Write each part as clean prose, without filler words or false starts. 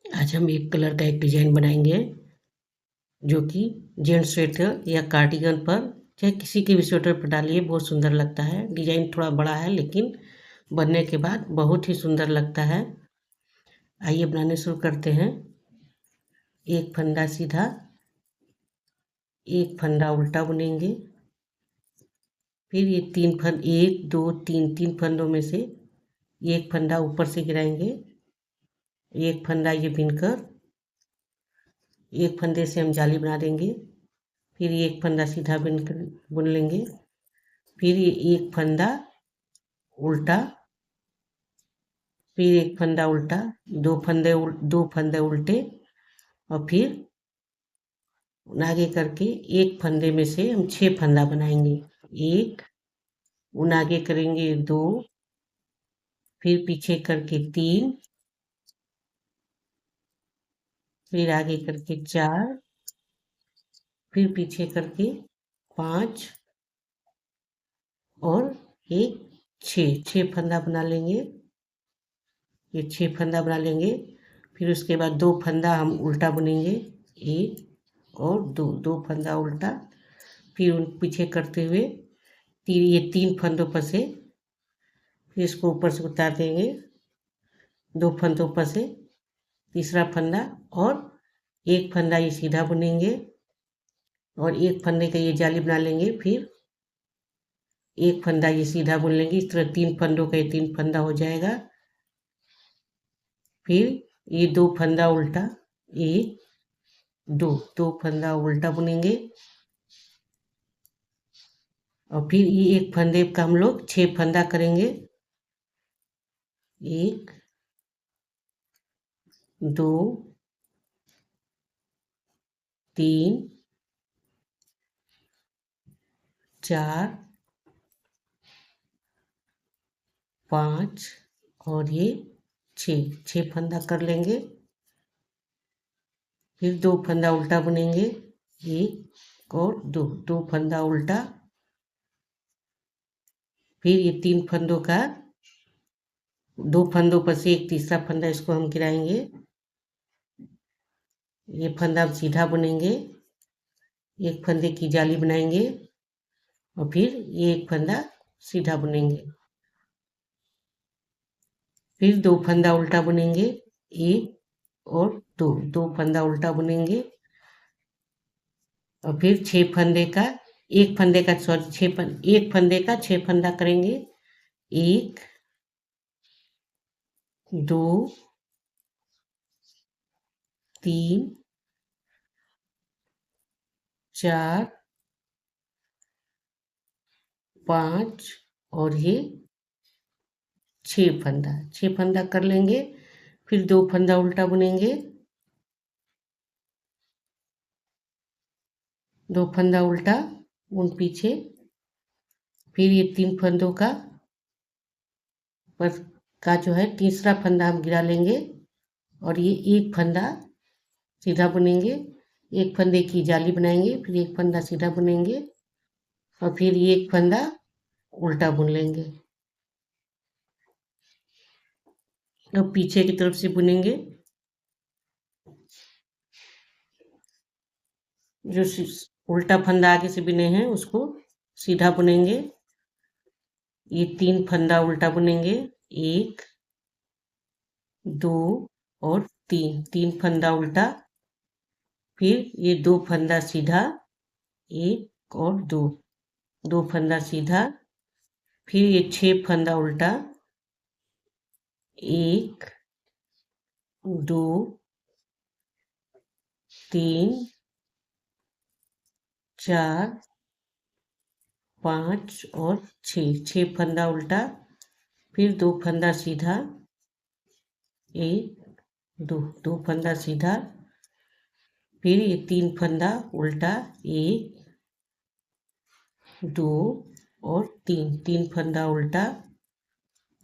आज हम एक कलर का एक डिजाइन बनाएंगे जो कि जेंट्स स्वेटर या कार्डिगन पर चाहे किसी के भी स्वेटर पर डालिए बहुत सुंदर लगता है। डिजाइन थोड़ा बड़ा है लेकिन बनने के बाद बहुत ही सुंदर लगता है। आइए बनाने शुरू करते हैं। एक फंदा सीधा, एक फंदा उल्टा बुनेंगे। फिर ये तीन फंद, एक दो तीन, तीन फंदों में से एक फंदा ऊपर से गिराएंगे। एक फंदा ये बिनकर एक फंदे से हम जाली बना देंगे। फिर ये एक फंदा सीधा बुन लेंगे। फिर ये एक फंदा उल्टा, फिर एक फंदा उल्टा, दो फंदे उल्टे, और फिर आगे करके एक फंदे में से हम 6 फंदा बनाएंगे। एक, उन आगे करेंगे 2, फिर पीछे करके 3, फिर आगे करके 4, फिर पीछे करके 5 और एक 6 फंदा बना लेंगे। ये 6 फंदा बना लेंगे। फिर उसके बाद 2 फंदा हम उल्टा बुनेंगे, एक और दो फंदा उल्टा। फिर उन पीछे करते हुए ये 3 फंदों पर से फिर इसको ऊपर से उतार देंगे। 2 फंदों पर से तीसरा फंदा और एक फंदा ये सीधा बुनेंगे और एक फंदे का ये जाली बना लेंगे। फिर एक फंदा ये सीधा बुन लेंगे। इस तरह 3 फंदों का ये 3 फंदा हो जाएगा। फिर ये 2 फंदा उल्टा, एक दो फंदा उल्टा बुनेंगे और फिर ये एक फंदे का हम लोग 6 फंदा करेंगे। 1 2 3 4 5 और ये 6 फंदा कर लेंगे। फिर 2 फंदा उल्टा बुनेंगे, एक और दो फंदा उल्टा। फिर ये 3 फंदों का 2 फंदों पर से एक तीसरा फंदा इसको हम गिराएंगे। ये फंदा हम सीधा बुनेंगे, एक फंदे की जाली बनाएंगे और फिर ये एक फंदा सीधा बुनेंगे। फिर 2 फंदा उल्टा बुनेंगे, एक और दो फंदा उल्टा बुनेंगे और फिर 6 फंदे का एक फंदे का सॉरी 6 फंदा करेंगे। 1 2 3 4 5 और ये 6 फंदा कर लेंगे। फिर 2 फंदा उल्टा बुनेंगे, 2 फंदा उल्टा उन पीछे। फिर ये 3 फंदों का पर का जो है तीसरा फंदा हम गिरा लेंगे और ये एक फंदा सीधा बुनेंगे। एक फंदे की जाली बनाएंगे, फिर एक फंदा सीधा बुनेंगे और फिर ये एक फंदा उल्टा बुन लेंगे। अब पीछे की तरफ से बुनेंगे। जो उल्टा फंदा आगे से बुने हैं उसको सीधा बुनेंगे। ये 3 फंदा उल्टा बुनेंगे, 1 2 और 3 फंदा उल्टा। फिर ये 2 फंदा सीधा, एक और दो फंदा सीधा। फिर ये 6 फंदा उल्टा, 1 2 3 4 5 और 6 फंदा उल्टा। फिर 2 फंदा सीधा, एक दो फंदा सीधा। फिर ये 3 फंदा उल्टा, 1 2 और 3 फंदा उल्टा।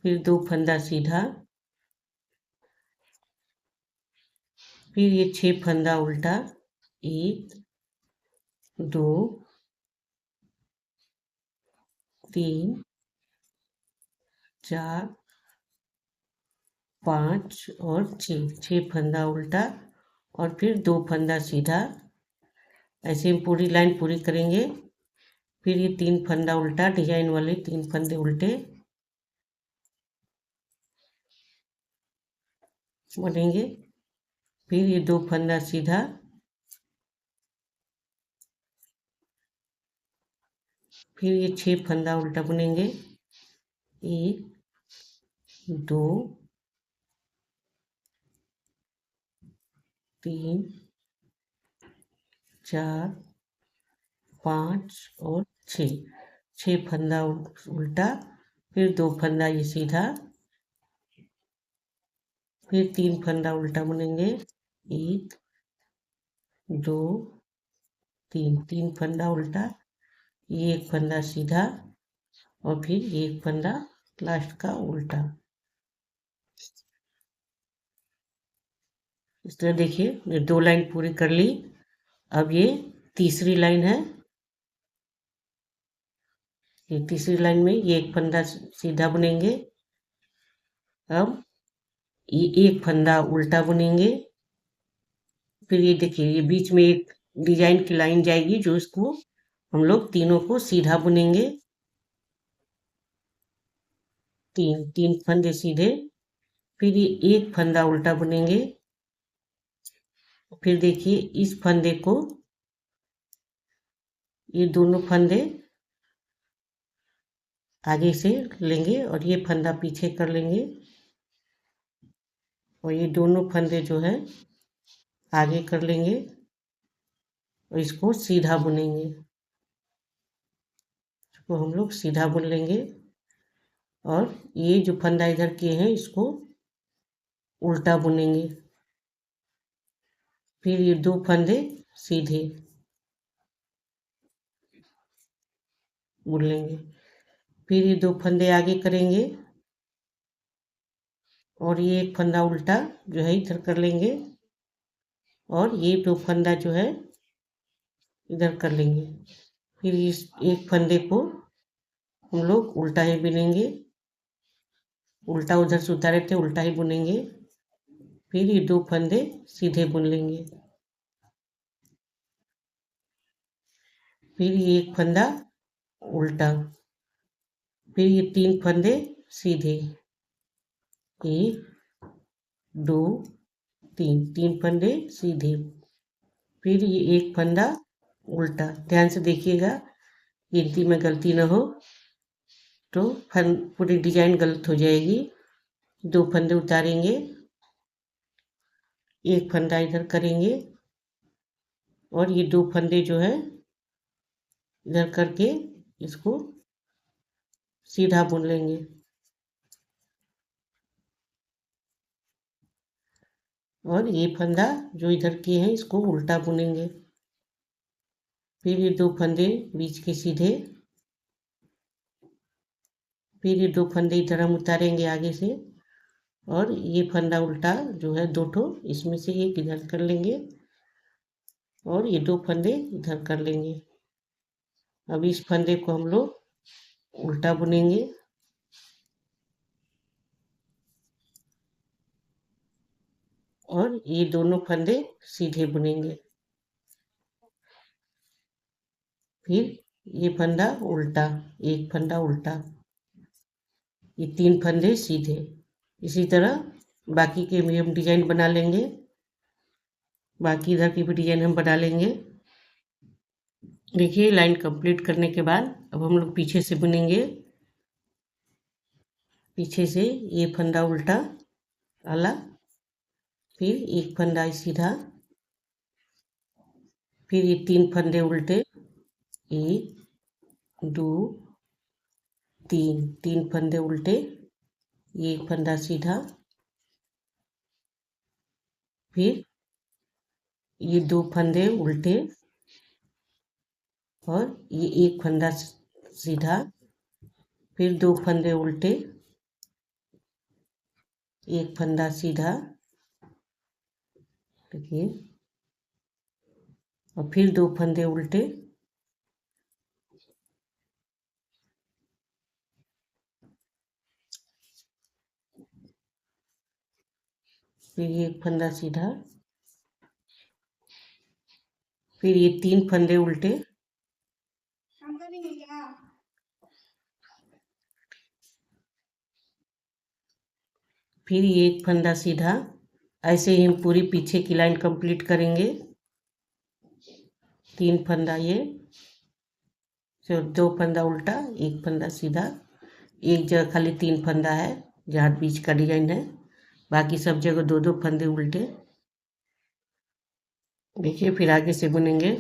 फिर 2 फंदा सीधा। फिर ये 6 फंदा उल्टा, 1 2 3 4 5 और 6 फंदा उल्टा और फिर 2 फंदा सीधा। ऐसे हम पूरी लाइन पूरी करेंगे। फिर ये 3 फंदा उल्टा, डिजाइन वाले 3 फंदे उल्टे बनेंगे। फिर ये 2 फंदा सीधा, फिर ये 6 फंदा उल्टा बुनेंगे। 1 2 3 4 5 और 6 फंदा उल्टा, फिर 2 फंदा ये सीधा, फिर 3 फंदा उल्टा बुनेंगे। 1 2 3 फंदा उल्टा, ये 1 फंदा सीधा और फिर 1 फंदा लास्ट का उल्टा। इस तरह देखिए 2 लाइन पूरी कर ली। अब ये तीसरी लाइन है। ये तीसरी लाइन में ये 1 फंदा सीधा बुनेंगे। अब ये 1 फंदा उल्टा बुनेंगे। फिर ये देखिए ये बीच में एक डिजाइन की लाइन जाएगी, जो इसको हम लोग तीनों को सीधा बुनेंगे। 3 फंदे सीधे, फिर ये 1 फंदा उल्टा बुनेंगे। फिर देखिए इस फंदे को, ये दोनों फंदे आगे से लेंगे और ये फंदा पीछे कर लेंगे और ये दोनों फंदे जो है आगे कर लेंगे और इसको सीधा बुनेंगे। इसको हम लोग सीधा बुन लेंगे और ये जो फंदा इधर किए हैं इसको उल्टा बुनेंगे। फिर ये 2 फंदे सीधे बुन लेंगे। फिर ये 2 फंदे आगे करेंगे और ये 1 फंदा उल्टा जो है इधर कर लेंगे और ये 2 फंदा जो है इधर कर लेंगे। फिर इस 1 फंदे को हम लोग उल्टा ही बुनेंगे। उल्टा उधर से उतारे थे, उल्टा ही बुनेंगे। फिर ये 2 फंदे सीधे बुन लेंगे। फिर ये 1 फंदा उल्टा, फिर ये 3 फंदे सीधे। 1 2 3 फंदे सीधे। फिर ये 1 फंदा उल्टा। ध्यान से देखिएगा गिनती में गलती न हो, तो पूरी डिजाइन गलत हो जाएगी। 2 फंदे उतारेंगे, 1 फंदा इधर करेंगे और ये 2 फंदे जो है इधर करके इसको सीधा बुन लेंगे। और ये फंदा जो इधर किए हैं इसको उल्टा बुनेंगे। फिर ये 2 फंदे बीच के सीधे, फिर ये 2 फंदे इधर हम उतारेंगे आगे से और ये फंदा उल्टा जो है 2 ठो, इसमें से एक इधर कर लेंगे और ये 2 फंदे इधर कर लेंगे। अब इस फंदे को हम लोग उल्टा बुनेंगे और ये दोनों फंदे सीधे बुनेंगे। फिर ये फंदा उल्टा, 1 फंदा उल्टा, ये 3 फंदे सीधे। इसी तरह बाकी के भी हम डिजाइन बना लेंगे। बाकी इधर की भी डिजाइन हम बना लेंगे। देखिए लाइन कंप्लीट करने के बाद अब हम लोग पीछे से बुनेंगे। पीछे से ये फंदा उल्टा वाला, फिर 1 फंदा सीधा, फिर ये 3 फंदे उल्टे। 1 2 3 फंदे उल्टे, ये 1 फंदा सीधा, फिर ये 2 फंदे उल्टे और ये 1 फंदा सीधा, फिर 2 फंदे उल्टे, 1 फंदा सीधा, देखिए, और फिर 2 फंदे उल्टे, फिर ये एक फंदा सीधा, फिर ये 3 फंदे उल्टे, फिर ये एक फंदा सीधा। ऐसे ही हम पूरी पीछे की लाइन कंप्लीट करेंगे। 3 फंदा ये, फिर 2 फंदा उल्टा, 1 फंदा सीधा। एक जगह खाली 3 फंदा है जहाँ बीच का डिजाइन है, बाकी सब जगह 2-2 फंदे उल्टे। देखिए फिर आगे से बुनेंगे।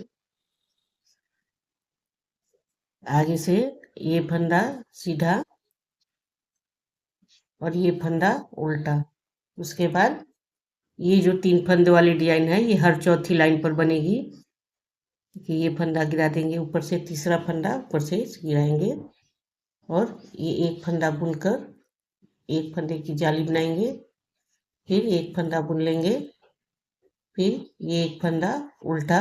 आगे से ये फंदा सीधा और ये फंदा उल्टा। उसके बाद ये जो 3 फंदे वाली डिजाइन है ये हर चौथी लाइन पर बनेगी कि ये फंदा गिरा देंगे ऊपर से, तीसरा फंदा ऊपर से गिराएंगे और ये एक फंदा बुनकर एक फंदे की जाली बनाएंगे, फिर एक फंदा बुन लेंगे, फिर ये एक फंदा उल्टा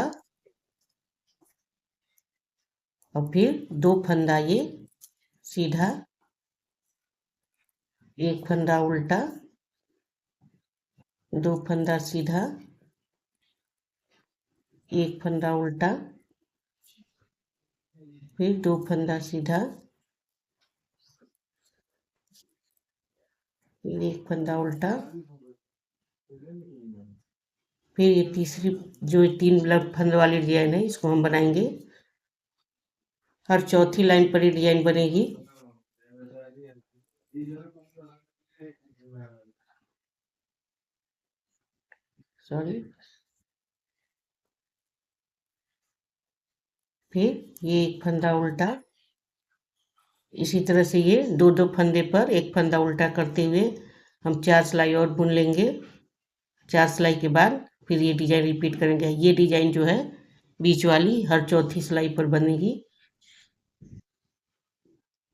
और फिर 2 फंदा ये सीधा, एक फंदा उल्टा, 2 फंदा सीधा, एक फंदा उल्टा, फिर 2 फंदा सीधा, फिर एक फंदा उल्टा, फिर ये तीसरी जो 3 फंद वाली डिजाइन है इसको हम बनाएंगे। हर चौथी लाइन पर ये डिजाइन बनेगी। सॉरी, फिर ये एक फंदा उल्टा, इसी तरह से ये 2-2 फंदे पर एक फंदा उल्टा करते हुए हम 4 सिलाई और बुन लेंगे। 4 सिलाई के बाद फिर ये डिजाइन रिपीट करेंगे। ये डिजाइन जो है बीच वाली हर चौथी सिलाई पर बनेगी।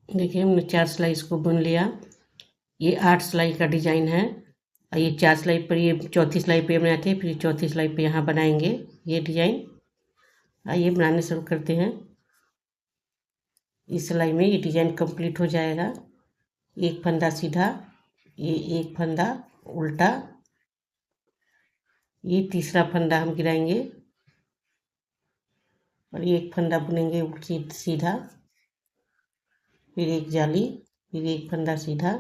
देखिए हमने 4 सिलाई इसको बुन लिया। ये 8 सिलाई का डिजाइन है और ये 4 सिलाई पर, ये चौथी सिलाई पे बनाते हैं, फिर चौथी सिलाई पे यहाँ बनाएंगे ये डिजाइन। आइए बनाने शुरू करते हैं। इस सिलाई में ये डिजाइन कंप्लीट हो जाएगा। एक फंदा सीधा, ये एक फंदा उल्टा, ये तीसरा फंदा हम गिराएंगे और ये एक फंदा बुनेंगे सीधा, फिर एक जाली, फिर एक फंदा सीधा,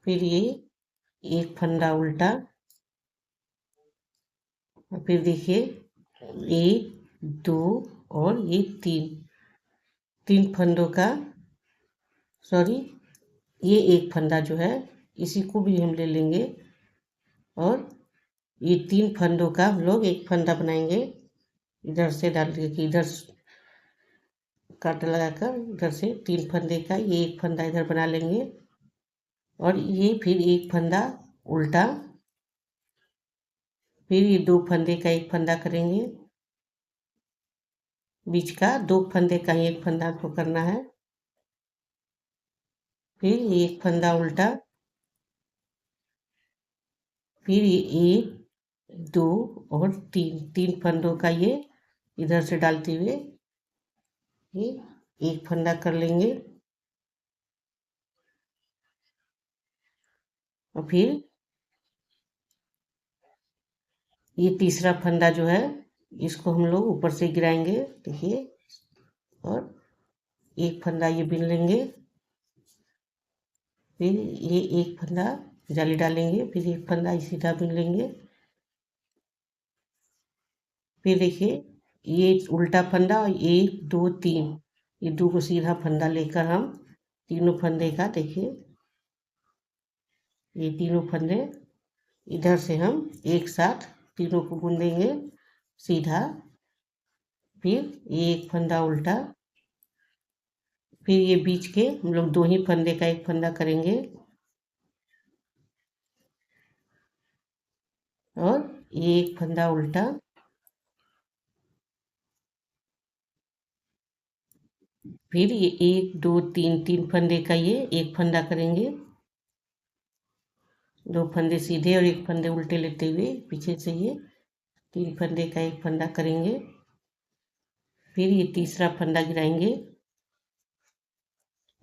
फिर ये एक फंदा उल्टा और फिर देखिए 1, 2 और ये 3 फंदों का, सॉरी, ये एक फंदा जो है इसी को भी हम ले लेंगे और ये 3 फंदों का हम लोग एक फंदा बनाएंगे। इधर से डाल के कि इधर कांटा लगाकर इधर से 3 फंदे का ये एक फंदा इधर बना लेंगे और ये फिर एक फंदा उल्टा, फिर ये 2 फंदे का एक फंदा करेंगे, बीच का 2 फंदे का ही एक फंदा को करना है, फिर ये एक फंदा उल्टा, फिर ये 1, 2 और 3 फंदों का ये इधर से डालते हुए ये एक फंदा कर लेंगे और फिर ये तीसरा फंदा जो है इसको हम लोग ऊपर से गिराएंगे, देखिए, और एक फंदा ये बिन लेंगे, फिर ये एक फंदा जाली डालेंगे, फिर एक फंदा सीधा बिन लेंगे, फिर देखिए ये उल्टा फंदा और 1, 2, 3 ये 2 को सीधा फंदा लेकर हम तीनों फंदे का, देखिए ये तीनों फंदे इधर से हम एक साथ तीनों को बुन देंगे सीधा, फिर ये एक फंदा उल्टा, फिर ये बीच के हम लोग 2 ही फंदे का एक फंदा करेंगे और ये एक फंदा उल्टा, फिर ये 1, 2, 3 फंदे का ये एक फंदा करेंगे, 2 फंदे सीधे और एक फंदे उल्टे लेते हुए पीछे से ये 3 फंदे का एक फंदा करेंगे, फिर ये तीसरा फंदा गिराएंगे।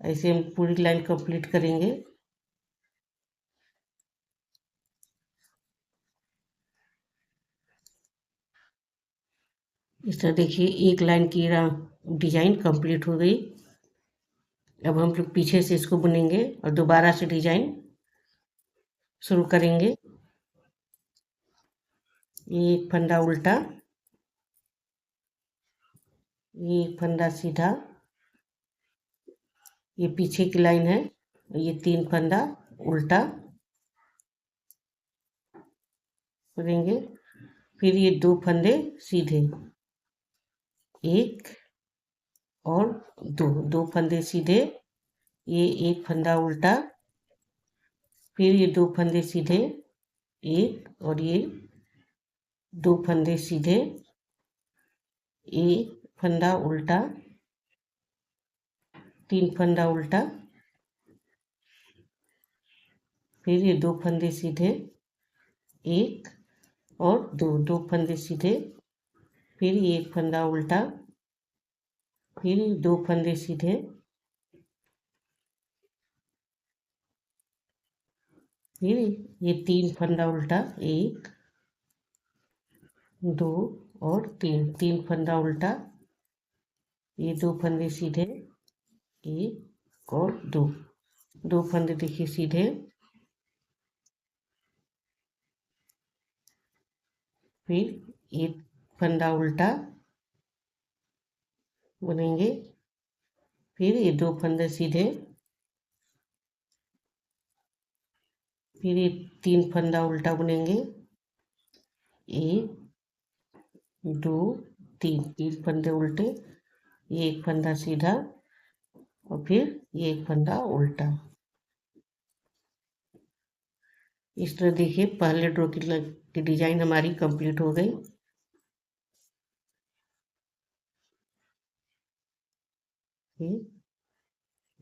ऐसे हम पूरी लाइन कंप्लीट करेंगे। इस तरह देखिए एक लाइन की डिजाइन कंप्लीट हो गई। अब हम लोग पीछे से इसको बुनेंगे और दोबारा से डिजाइन शुरू करेंगे। एक फंदा उल्टा, एक फंदा सीधा, ये पीछे की लाइन है, ये 3 फंदा उल्टा करेंगे, फिर ये 2 फंदे सीधे, एक और दो फंदे सीधे, ये एक फंदा उल्टा, फिर ये 2 फंदे सीधे, एक और ये 2 फंदे सीधे, एक फंदा उल्टा, 3 फंदा उल्टा, फिर ये 2 फंदे सीधे, एक और दो फंदे सीधे, फिर ये एक फंदा उल्टा, फिर 2 फंदे सीधे, फिर ये 3 फंदा उल्टा, एक, दो और तीन फंदा उल्टा, ये 2 फंदे सीधे, एक और दो फंदे देखिए सीधे, फिर एक फंदा उल्टा बुनेंगे, फिर ये 2 फंदे सीधे, फिर ये 3 फंदा उल्टा बुनेंगे, एक, दो, तीन फंदे उल्टे, ये एक फंदा सीधा और फिर ये एक फंदा उल्टा। इस तरह देखिए पहले ड्रॉ की डिजाइन हमारी कंप्लीट हो गई।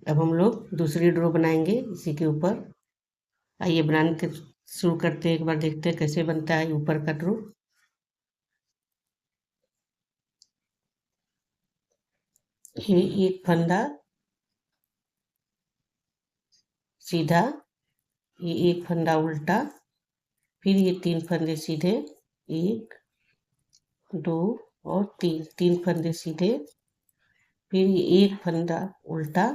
अब हम लोग दूसरी ड्रॉ बनाएंगे इसी के ऊपर। आइए बनाने के शुरू करते हैं, एक बार देखते हैं कैसे बनता है ऊपर का ड्रॉ। ये एक फंदा सीधा, ये एक फंदा उल्टा, फिर ये 3 फंदे सीधे, एक, दो और तीन फंदे सीधे, फिर ये एक फंदा उल्टा,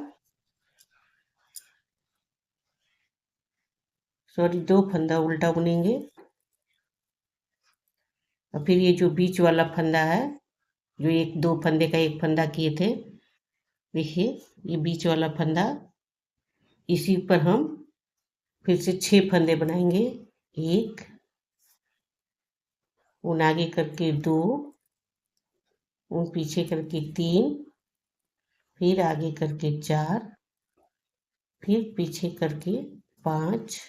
सॉरी 2 फंदा उल्टा बुनेंगे, और फिर ये जो बीच वाला फंदा है, जो एक 2 फंदे का एक फंदा किए थे, देखिए ये बीच वाला फंदा, इसी पर हम फिर से 6 फंदे बनाएंगे, एक, उन आगे करके 2, उन पीछे करके 3, फिर आगे करके 4, फिर पीछे करके 5,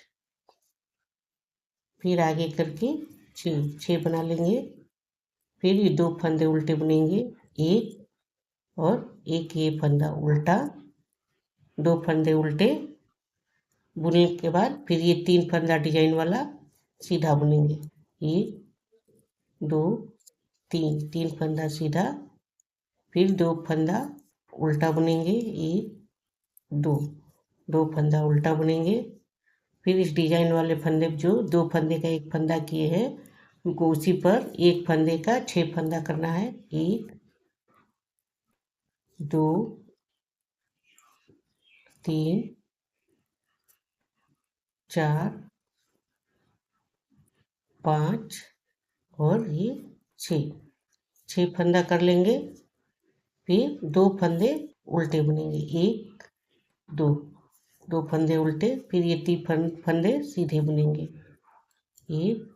फिर आगे करके 6 बना लेंगे, फिर ये 2 फंदे उल्टे बुनेंगे, एक और एक ये फंदा उल्टा, 2 फंदे उल्टे बुनने के बाद फिर ये 3 फंदा डिजाइन वाला सीधा बुनेंगे, एक, दो, तीन फंदा सीधा, फिर 2 फंदा उल्टा बुनेंगे, एक, दो फंदा उल्टा बुनेंगे, फिर इस डिजाइन वाले फंदे जो 2 फंदे का एक फंदा किए हैं उनको उसी पर एक फंदे का 6 फंदा करना है, एक, दो, तीन, चार, 5 और ये 6 फंदा कर लेंगे, फिर 2 फंदे उल्टे बुनेंगे, एक, दो फंदे उल्टे, फिर ये 3 फंदे सीधे बुनेंगे, एक,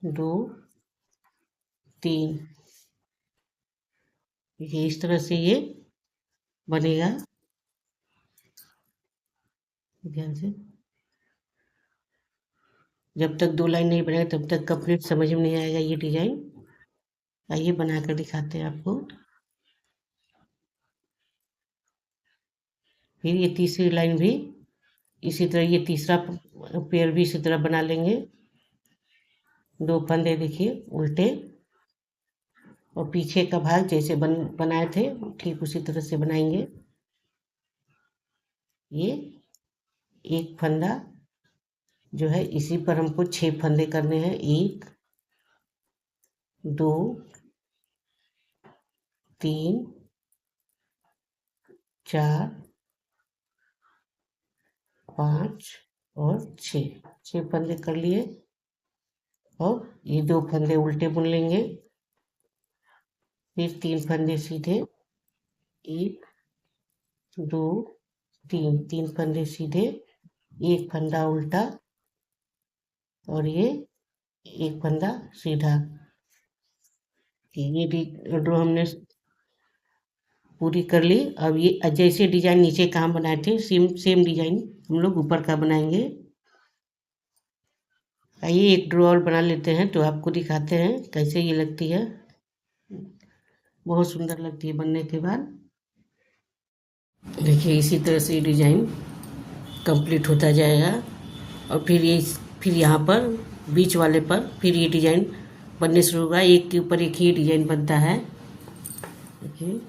दो, तीन। ये इस तरह से ये बनेगा, ध्यान से। जब तक 2 लाइन नहीं बनाएगा तब तक कंप्लीट समझ में नहीं आएगा ये डिजाइन। आइए बनाकर दिखाते हैं आपको। फिर ये तीसरी लाइन भी इसी तरह, ये तीसरा पेयर भी इसी तरह बना लेंगे, 2 फंदे देखिए उल्टे, और पीछे का भाग जैसे बनाए थे ठीक उसी तरह से बनाएंगे। ये एक फंदा जो है इसी पर हमको 6 फंदे करने हैं, एक, दो, 3 4 5 और 6 फंदे कर लिए। और ये 2 फंदे उल्टे बुन लेंगे, फिर 3 फंदे सीधे, 1 2 3 फंदे सीधे, 1 फंदा उल्टा और ये 1 फंदा सीधा। ये ड्रॉ हमने पूरी कर ली। अब ये जैसे डिजाइन नीचे का हम बनाए थे सेम डिजाइन हम लोग ऊपर का बनाएंगे। आइए एक ड्रॉ और बना लेते हैं तो आपको दिखाते हैं कैसे ये लगती है। बहुत सुंदर लगती है बनने के बाद। देखिए इसी तरह से डिजाइन कंप्लीट होता जाएगा और फिर यहाँ पर बीच वाले पर फिर ये डिजाइन बनने शुरू होगा। एक के ऊपर एक ही डिजाइन बनता है। देखिए